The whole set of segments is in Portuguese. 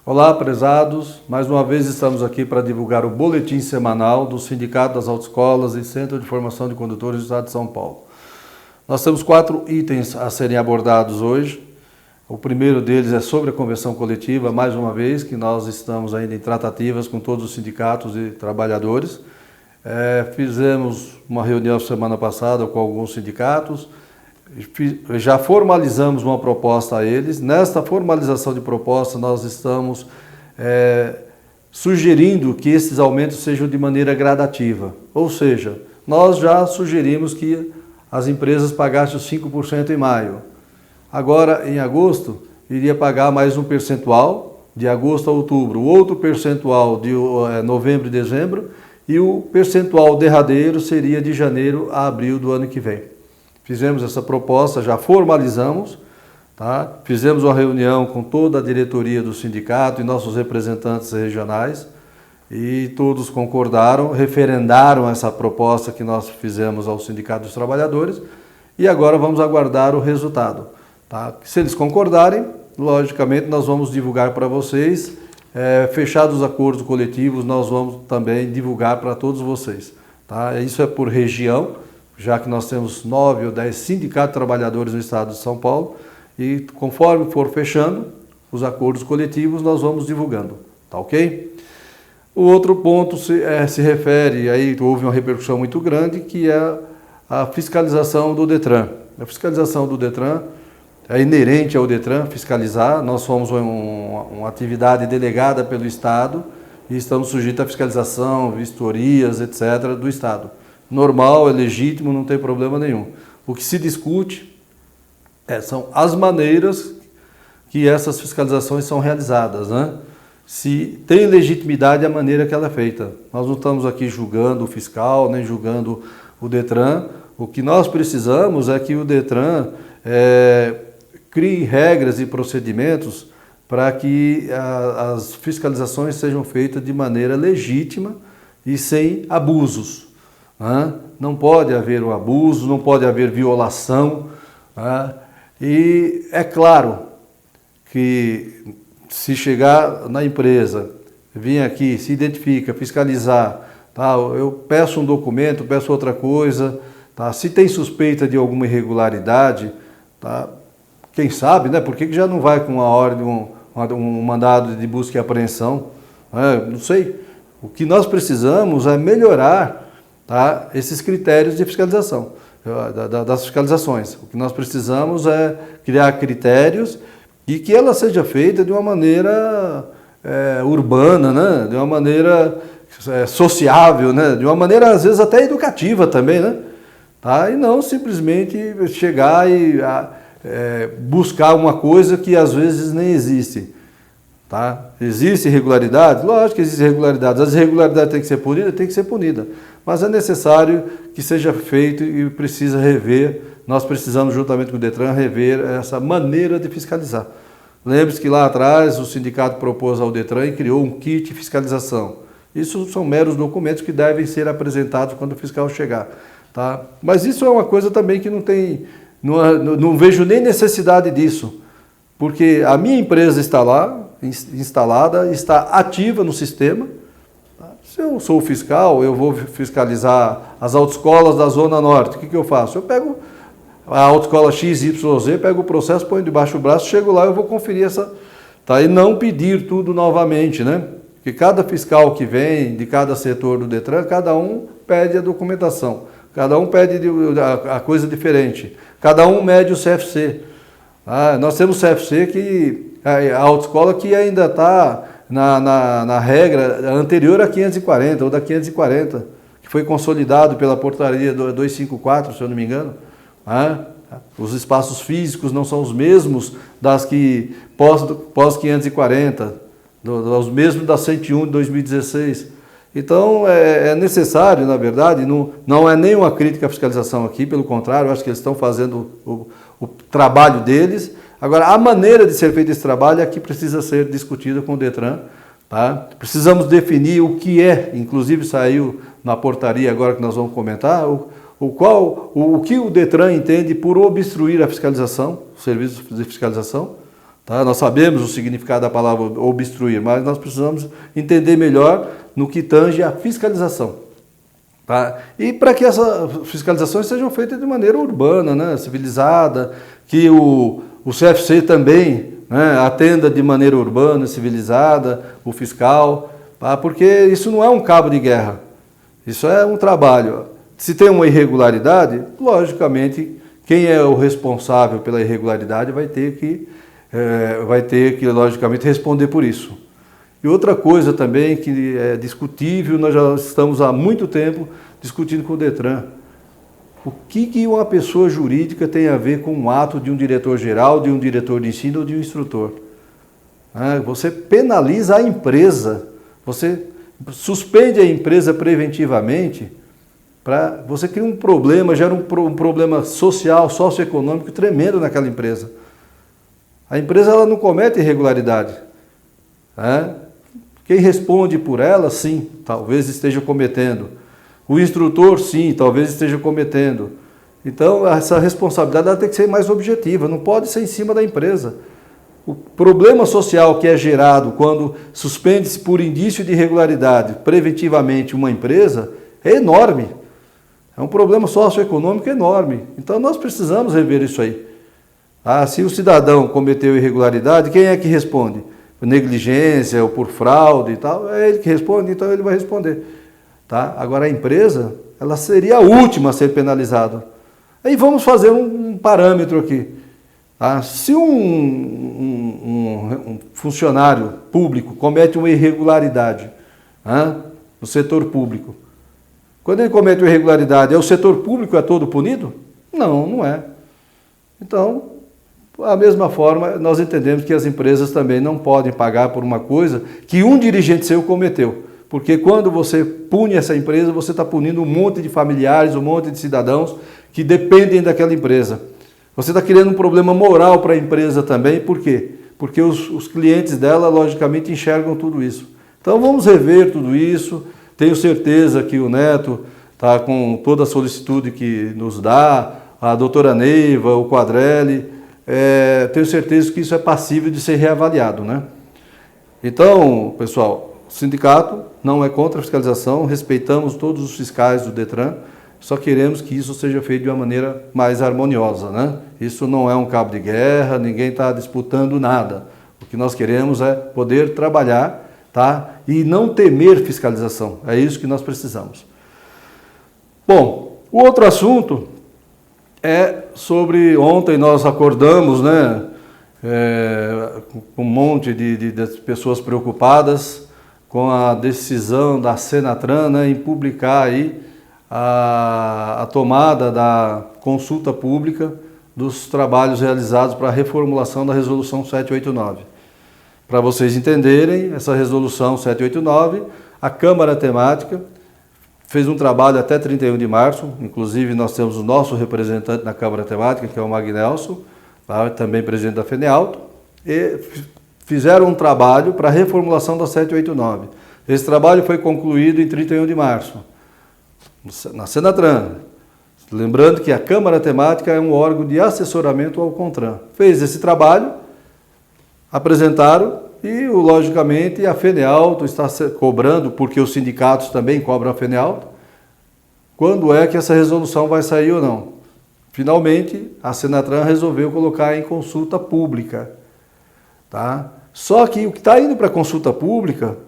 Olá, prezados. Mais uma vez estamos aqui para divulgar o boletim semanal do Sindicato das Autoescolas e Centro de Formação de Condutores do Estado de São Paulo. Nós temos 4 itens a serem abordados hoje. O primeiro deles é sobre a convenção coletiva, mais uma vez, que nós estamos ainda em tratativas com todos os sindicatos e trabalhadores. Fizemos uma reunião semana passada com alguns sindicatos, já formalizamos uma proposta a eles. Nesta formalização de proposta, nós estamos sugerindo que esses aumentos sejam de maneira gradativa. Ou seja, nós já sugerimos que as empresas pagassem os 5% em maio. Agora, em agosto, iria pagar mais um percentual, de agosto a outubro, outro percentual de novembro e dezembro, e o percentual derradeiro seria de janeiro a abril do ano que vem. Fizemos essa proposta, já formalizamos, tá? Fizemos uma reunião com toda a diretoria do sindicato e nossos representantes regionais e todos concordaram, referendaram essa proposta que nós fizemos ao Sindicato dos Trabalhadores e agora vamos aguardar o resultado. Tá? Se eles concordarem, logicamente nós vamos divulgar para vocês, fechados os acordos coletivos, nós vamos também divulgar para todos vocês. Tá? Isso é por região, já que nós temos 9 ou 10 sindicatos de trabalhadores no estado de São Paulo, e conforme for fechando os acordos coletivos, nós vamos divulgando, tá ok? O outro ponto se refere, aí houve uma repercussão muito grande, que é a fiscalização do Detran. A fiscalização do Detran é inerente ao Detran fiscalizar, nós somos uma atividade delegada pelo Estado e estamos sujeitos à fiscalização, vistorias, etc. do Estado. Normal, é legítimo, não tem problema nenhum. O que se discute são as maneiras que essas fiscalizações são realizadas, né? Se tem legitimidade a maneira que ela é feita. Nós não estamos aqui julgando o fiscal, nem julgando o Detran. O que nós precisamos é que o Detran crie regras e procedimentos para que as fiscalizações sejam feitas de maneira legítima e sem abusos. Não pode haver o abuso, não pode haver violação. E é claro que se chegar na empresa, vir aqui, se identifica, fiscalizar, tá? Eu peço um documento, peço outra coisa, tá? Se tem suspeita de alguma irregularidade, tá? Quem sabe, né? Por que já não vai com uma ordem, um mandado de busca e apreensão? Não sei. O que nós precisamos é melhorar, tá, esses critérios de fiscalização, das fiscalizações. O que nós precisamos é criar critérios e que ela seja feita de uma maneira urbana, né? De uma maneira sociável, né? De uma maneira, às vezes, até educativa também, né? Tá? E não simplesmente chegar e buscar uma coisa que, às vezes, nem existe. Tá? Existe irregularidade? Lógico que existe irregularidade. As irregularidades têm que ser punidas? Tem que ser punida. Mas é necessário que seja feito e precisa rever. Nós precisamos, juntamente com o Detran, rever essa maneira de fiscalizar. Lembre-se que lá atrás o sindicato propôs ao Detran e criou um kit de fiscalização. Isso são meros documentos que devem ser apresentados quando o fiscal chegar. Tá? Mas isso é uma coisa também que não vejo nem necessidade disso. Porque a minha empresa está lá, instalada, está ativa no sistema. Se eu sou fiscal, eu vou fiscalizar as autoescolas da Zona Norte. O que eu faço? Eu pego a autoescola XYZ, pego o processo, ponho debaixo do braço, chego lá, eu vou conferir essa... Tá? E não pedir tudo novamente, né? Porque cada fiscal que vem de cada setor do Detran, cada um pede a documentação, cada um pede a coisa diferente, cada um mede o CFC. Nós temos CFC que a autoescola que ainda está na regra anterior a 540 ou da 540, que foi consolidado pela portaria 254, se eu não me engano. Os espaços físicos não são os mesmos das que pós 540, os mesmos da 101 de 2016. Então é necessário, na verdade, não é nenhuma crítica à fiscalização aqui, pelo contrário, eu acho que eles estão fazendo o trabalho deles. Agora, a maneira de ser feito esse trabalho é que precisa ser discutida com o Detran. Tá? Precisamos definir o que inclusive saiu na portaria agora que nós vamos comentar, o que o Detran entende por obstruir a fiscalização, o serviço de fiscalização. Tá? Nós sabemos o significado da palavra obstruir, mas nós precisamos entender melhor no que tange a fiscalização. Tá? E para que essas fiscalizações sejam feitas de maneira urbana, né, civilizada, que o CFC também, né, atenda de maneira urbana, civilizada, o fiscal, tá? Porque isso não é um cabo de guerra, isso é um trabalho. Se tem uma irregularidade, logicamente, quem é o responsável pela irregularidade vai ter que logicamente, responder por isso. E outra coisa também que é discutível, nós já estamos há muito tempo discutindo com o Detran. O que uma pessoa jurídica tem a ver com um ato de um diretor-geral, de um diretor de ensino ou de um instrutor? Você penaliza a empresa, você suspende a empresa preventivamente, você cria um problema, gera um problema social, socioeconômico tremendo naquela empresa. A empresa ela não comete irregularidade. Quem responde por ela, sim, talvez esteja cometendo. O instrutor, sim, talvez esteja cometendo. Então, essa responsabilidade ela tem que ser mais objetiva, não pode ser em cima da empresa. O problema social que é gerado quando suspende-se por indício de irregularidade preventivamente uma empresa é enorme. É um problema socioeconômico enorme. Então, nós precisamos rever isso aí. Se o cidadão cometeu irregularidade, quem é que responde? Por negligência ou por fraude e tal, é ele que responde, então ele vai responder. Tá? Agora a empresa, ela seria a última a ser penalizada. Aí vamos fazer um parâmetro aqui. Tá? Se um funcionário público comete uma irregularidade no setor público, quando ele comete uma irregularidade, o setor público é todo punido? Não, não é. Então, da mesma forma, nós entendemos que as empresas também não podem pagar por uma coisa que um dirigente seu cometeu. Porque quando você pune essa empresa, você está punindo um monte de familiares, um monte de cidadãos que dependem daquela empresa. Você está criando um problema moral para a empresa também. Por quê? Porque os clientes dela, logicamente, enxergam tudo isso. Então, vamos rever tudo isso. Tenho certeza que o Neto está com toda a solicitude que nos dá, a doutora Neiva, o Quadrelli. Tenho certeza que isso é passível de ser reavaliado, né? Então, pessoal, o sindicato não é contra a fiscalização, respeitamos todos os fiscais do Detran, só queremos que isso seja feito de uma maneira mais harmoniosa, né? Isso não é um cabo de guerra, ninguém está disputando nada. O que nós queremos é poder trabalhar, tá? E não temer fiscalização, é isso que nós precisamos. Bom, o outro assunto é sobre, ontem nós acordamos, né, com um monte de pessoas preocupadas com a decisão da Senatran, né, em publicar aí a tomada da consulta pública dos trabalhos realizados para a reformulação da Resolução 789. Para vocês entenderem, essa Resolução 789, a Câmara Temática fez um trabalho até 31 de março, inclusive nós temos o nosso representante na Câmara Temática, que é o Magnelson, tá? Também presidente da FENEALTO, e fizeram um trabalho para a reformulação da 789. Esse trabalho foi concluído em 31 de março, na Senatran. Lembrando que a Câmara Temática é um órgão de assessoramento ao CONTRAN. Fez esse trabalho, apresentaram, e, logicamente, a FENEALTO está cobrando, porque os sindicatos também cobram a FENEALTO, quando é que essa resolução vai sair ou não. Finalmente, a Senatran resolveu colocar em consulta pública. Tá? Só que o que está indo para a consulta pública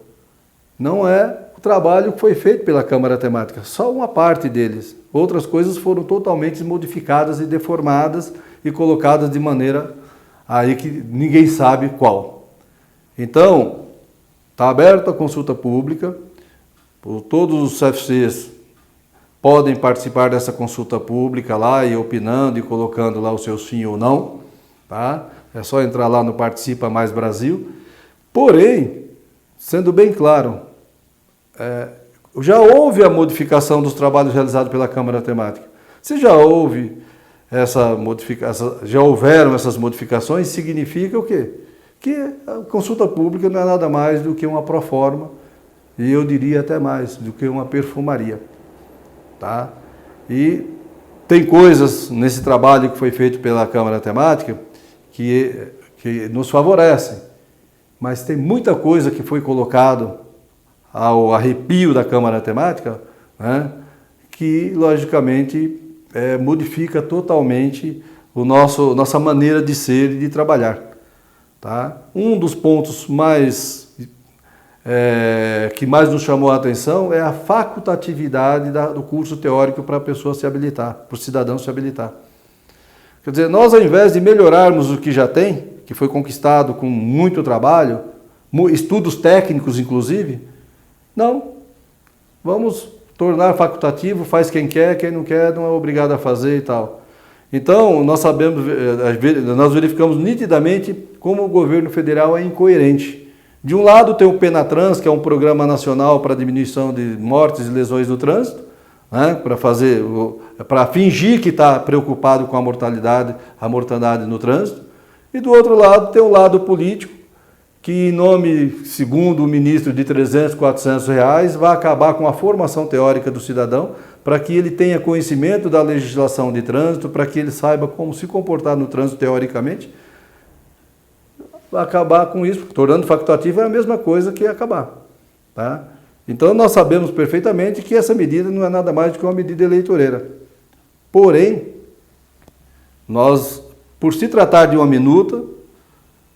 não é o trabalho que foi feito pela Câmara Temática, só uma parte deles. Outras coisas foram totalmente modificadas e deformadas e colocadas de maneira aí que ninguém sabe qual. Então, está aberta a consulta pública, todos os CFCs podem participar dessa consulta pública lá e opinando e colocando lá o seu sim ou não, tá? É só entrar lá no Participa Mais Brasil. Porém, sendo bem claro, já houve a modificação dos trabalhos realizados pela Câmara Temática. Se já houve já houveram essas modificações, significa o quê? Que a consulta pública não é nada mais do que uma proforma, e eu diria até mais, do que uma perfumaria. Tá? E tem coisas nesse trabalho que foi feito pela Câmara Temática que que nos favorecem, mas tem muita coisa que foi colocado ao arrepio da Câmara Temática, né, que logicamente modifica totalmente nossa maneira de ser e de trabalhar. Tá? Um dos pontos que mais nos chamou a atenção é a facultatividade do curso teórico para a pessoa se habilitar, para o cidadão se habilitar. Quer dizer, nós, ao invés de melhorarmos o que já tem, que foi conquistado com muito trabalho, estudos técnicos inclusive, não, vamos tornar facultativo, faz quem não quer não é obrigado a fazer e tal. Então, nós verificamos nitidamente como o governo federal é incoerente. De um lado tem o Penatrans, que é um programa nacional para diminuição de mortes e lesões no trânsito, né, para fingir que está preocupado com a mortandade no trânsito. E do outro lado tem o lado político, que em nome, segundo o ministro, de 300, 400 reais, vai acabar com a formação teórica do cidadão, para que ele tenha conhecimento da legislação de trânsito, para que ele saiba como se comportar no trânsito teoricamente. Vai acabar com isso, tornando facultativo é a mesma coisa que acabar. Tá? Então nós sabemos perfeitamente que essa medida não é nada mais do que uma medida eleitoreira. Porém, por se tratar de uma minuta,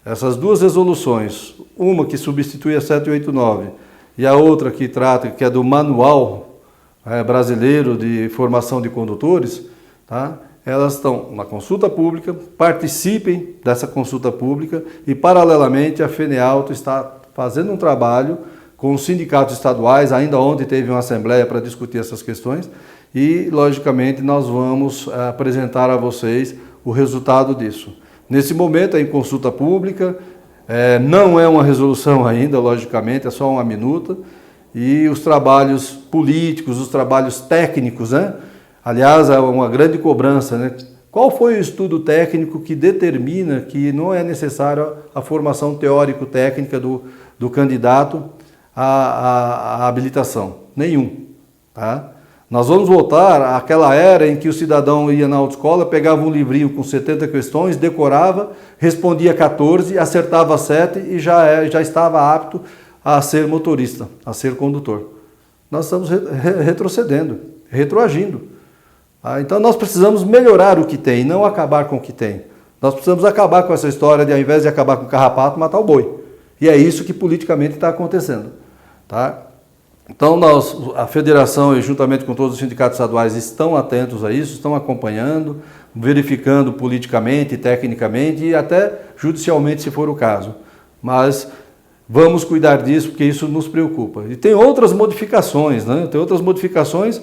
essas duas resoluções, uma que substitui a 789 e a outra que é do Manual Brasileiro de Formação de Condutores, tá? Elas estão na consulta pública, participem dessa consulta pública e, paralelamente, a FENEALTO está fazendo um trabalho com os sindicatos estaduais. Ainda ontem teve uma assembleia para discutir essas questões e, logicamente, nós vamos apresentar a vocês o resultado disso. Nesse momento é em consulta pública, não é uma resolução ainda, logicamente, é só uma minuta, e os trabalhos políticos, os trabalhos técnicos, né? Aliás, é uma grande cobrança, né? Qual foi o estudo técnico que determina que não é necessária a formação teórico-técnica do candidato à habilitação? Nenhum. Tá? Nós vamos voltar àquela era em que o cidadão ia na autoescola, pegava um livrinho com 70 questões, decorava, respondia 14, acertava 7 e já estava apto a ser motorista, a ser condutor. Nós estamos retrocedendo, retroagindo. Então nós precisamos melhorar o que tem, não acabar com o que tem. Nós precisamos acabar com essa história de, ao invés de acabar com o carrapato, matar o boi. E é isso que politicamente está acontecendo. Tá? Então a federação, juntamente com todos os sindicatos estaduais, estão atentos a isso, estão acompanhando, verificando politicamente, tecnicamente e até judicialmente, se for o caso. Mas vamos cuidar disso, porque isso nos preocupa. E tem outras modificações, né? Tem outras modificações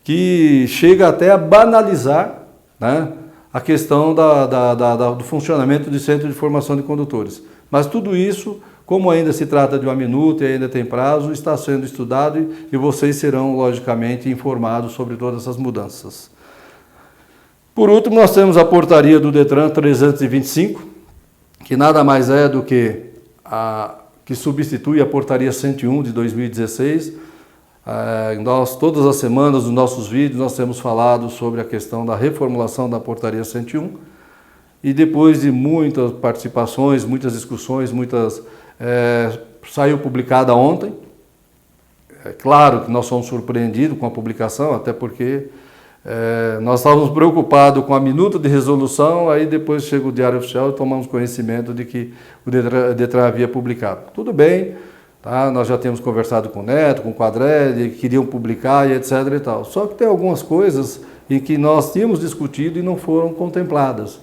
que chega até a banalizar, né, a questão do funcionamento do Centro de Formação de Condutores. Mas tudo isso, como ainda se trata de uma minuta e ainda tem prazo, está sendo estudado e vocês serão, logicamente, informados sobre todas essas mudanças. Por último, nós temos a portaria do DETRAN 325, que nada mais é do que que substitui a portaria 101 de 2016, todas as semanas, nos nossos vídeos, nós temos falado sobre a questão da reformulação da portaria 101 e depois de muitas participações, muitas discussões, saiu publicada ontem. É claro que nós somos surpreendidos com a publicação, até porque nós estávamos preocupados com a minuta de resolução, aí depois chega o Diário Oficial e tomamos conhecimento de que o DETRAN havia publicado. Tudo bem. Tá? Nós já temos conversado com o Neto, com o Quadrelli, queriam publicar e etc. e tal. Só que tem algumas coisas em que nós tínhamos discutido e não foram contempladas.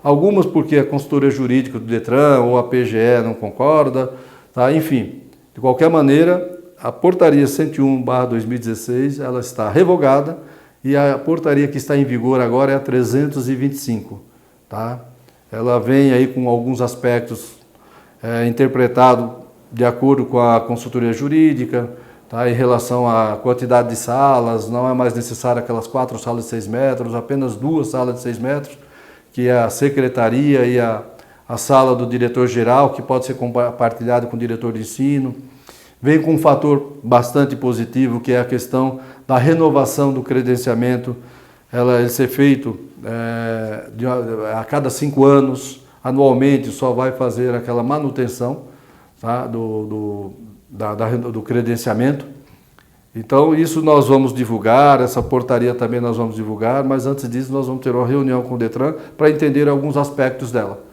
Algumas porque a consultoria jurídica do DETRAN ou a PGE não concorda, tá? Enfim, de qualquer maneira, a portaria 101/2016 ela está revogada e a portaria que está em vigor agora é a 325. Tá? Ela vem aí com alguns aspectos interpretados de acordo com a consultoria jurídica, tá? Em relação à quantidade de salas, não é mais necessário aquelas 4 salas de 6 metros, apenas 2 salas de 6 metros, que é a secretaria e a sala do diretor-geral, que pode ser compartilhada com o diretor de ensino. Vem com um fator bastante positivo, que é a questão da renovação do credenciamento, ele ser feito a cada 5 anos, anualmente só vai fazer aquela manutenção, tá, do credenciamento. Então, isso nós vamos divulgar, essa portaria também nós vamos divulgar, mas antes disso nós vamos ter uma reunião com o Detran para entender alguns aspectos dela.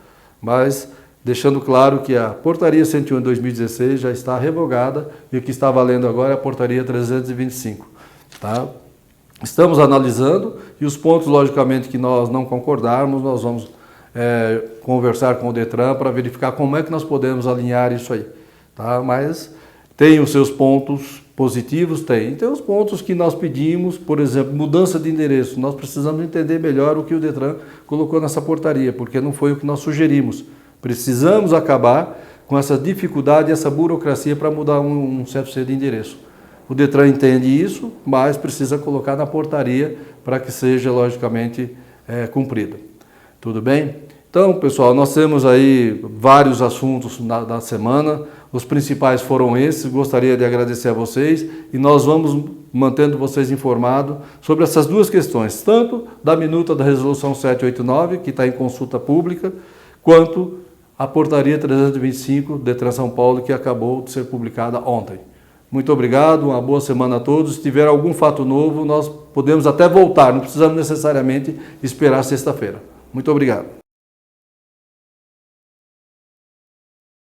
Mas deixando claro que a portaria 101 de 2016 já está revogada e o que está valendo agora é a portaria 325. Tá? Estamos analisando e os pontos, logicamente, que nós não concordarmos, nós vamos conversar com o Detran para verificar como é que nós podemos alinhar isso aí. Tá? Mas tem os seus pontos positivos, tem. E tem os pontos que nós pedimos, por exemplo, mudança de endereço. Nós precisamos entender melhor o que o Detran colocou nessa portaria, porque não foi o que nós sugerimos. Precisamos acabar com essa dificuldade e essa burocracia para mudar um CFC de endereço. O Detran entende isso, mas precisa colocar na portaria para que seja, logicamente, cumprida. Tudo bem? Então, pessoal, nós temos aí vários assuntos na semana. Os principais foram esses. Gostaria de agradecer a vocês e nós vamos mantendo vocês informados sobre essas duas questões, tanto da minuta da Resolução 789, que está em consulta pública, quanto a portaria 325 Detran São Paulo, que acabou de ser publicada ontem. Muito obrigado, uma boa semana a todos. Se tiver algum fato novo, nós podemos até voltar, não precisamos necessariamente esperar sexta-feira. Muito obrigado.